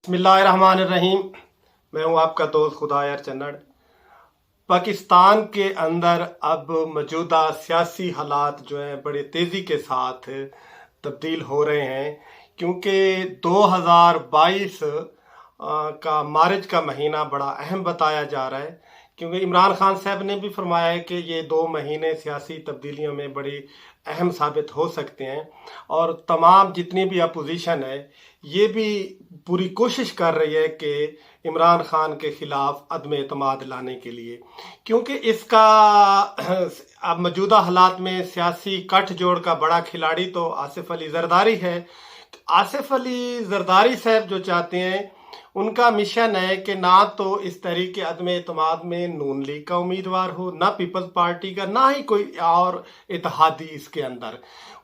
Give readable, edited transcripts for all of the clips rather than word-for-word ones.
बिस्मिल्लाहिर्रहमानिर्रहीम। मैं हूं आपका दोस्त खुदायर चन्नड़। पाकिस्तान के अंदर अब मौजूदा सियासी हालात जो हैं बड़े तेज़ी के साथ तब्दील हो रहे हैं, क्योंकि 2022 का मार्च का महीना बड़ा अहम बताया जा रहा है। क्योंकि इमरान खान साहब ने भी फरमाया है कि ये 2 महीने सियासी तब्दीलियों में बड़ी अहम साबित हो सकते हैं, और तमाम जितनी भी अपोजिशन है ये भी पूरी कोशिश कर रही है कि इमरान खान के ख़िलाफ़ अदम एतमाद लाने के लिए, क्योंकि इसका अब मौजूदा हालात में सियासी गठजोड़ का बड़ा खिलाड़ी तो आसिफ अली जरदारी है। आसिफ अली जरदारी साहब जो चाहते हैं, उनका मिशन है कि ना तो इस तरीके अदम एतमाद में नून लीग का उम्मीदवार हो, ना पीपल्स पार्टी का, ना ही कोई और इत्तेहादी इसके अंदर।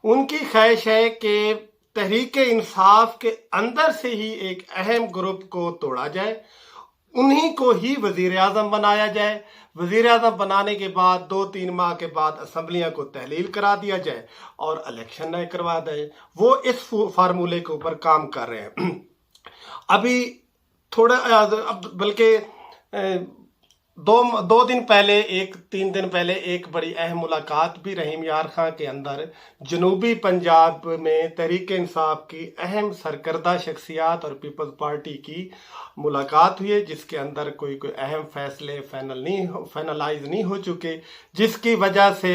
उनकी ख्वाहिश है कि तहरीक इंसाफ के अंदर से ही एक अहम ग्रुप को तोड़ा जाए, उन्हीं को ही वज़ीर आज़म बनाया जाए। वज़ीर आज़म बनाने के बाद 2-3 माह के बाद असम्बलियाँ को तहलील करा दिया जाए और इलेक्शन न करवा दें। वो इस फार्मूले के ऊपर काम कर रहे हैं। अभी थोड़ा बल्कि 3 दिन पहले एक बड़ी अहम मुलाकात भी रहीम यार खां के अंदर जनूबी पंजाब में तहरीक इंसाफ की अहम सरकर्दा शख्सियात और पीपल्स पार्टी की मुलाकात हुई है, जिसके अंदर कोई अहम फैसले फाइनलाइज नहीं हो चुके, जिसकी वजह से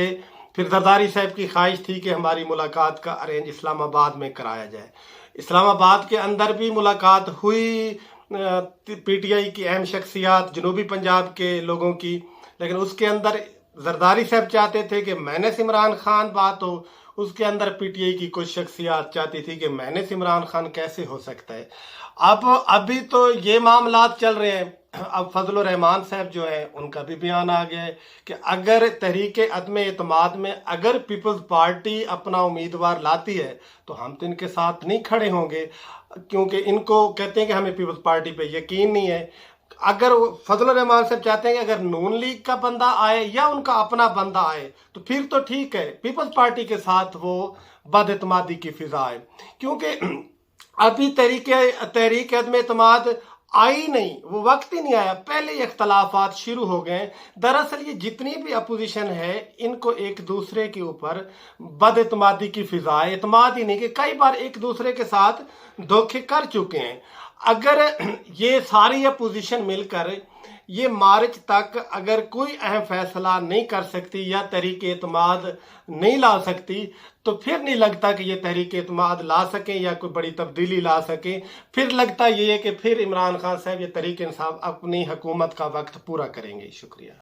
फिर जरदारी साहब की ख्वाहिश थी कि हमारी मुलाकात का अरेंज इस्लामाबाद में कराया जाए। इस्लामाबाद के अंदर भी मुलाकात हुई पीटीआई की अहम शख्सियात जनूबी पंजाब के लोगों की, लेकिन उसके अंदर जरदारी साहब चाहते थे कि मैंने से इमरान खान बात हो, उसके अंदर पीटीआई की कुछ शख्सियात चाहती थी कि मैंने से इमरान खान कैसे हो सकता है। अभी तो ये मामलात चल रहे हैं। अब फजलुर रहमान साहब जो है, उनका भी बयान आ गया है कि अगर तहरीक अदम एतमाद में अगर पीपल्स पार्टी अपना उम्मीदवार लाती है तो हम तो इनके साथ नहीं खड़े होंगे, क्योंकि इनको कहते हैं कि हमें पीपल्स पार्टी पे यकीन नहीं है। अगर फजलुर रहमान साहब चाहते हैं कि अगर नून लीग का बंदा आए या उनका अपना बंदा आए तो फिर तो ठीक है, पीपल्स पार्टी के साथ वो बदएतमादी की फिजा है, क्योंकि अभी तहरीक अदम एतमाद आई नहीं, वो वक्त ही नहीं आया, पहले ही इख्तलाफात शुरू हो गए। दरअसल ये जितनी भी अपोजिशन है, इनको एक दूसरे के ऊपर बदएतमादी की फिजा है, एतमाद ही नहीं कि कई बार एक दूसरे के साथ धोखे कर चुके हैं। अगर ये सारी अपोजिशन मिलकर ये मार्च तक अगर कोई अहम फैसला नहीं कर सकती या तहरीक एतमाद नहीं ला सकती, तो फिर नहीं लगता कि ये तहरीक एतमाद ला सकें या कोई बड़ी तब्दीली ला सकें। फिर लगता ये है कि फिर इमरान खान साहब ये तहरीक इंसाफ अपनी हुकूमत का वक्त पूरा करेंगे। शुक्रिया।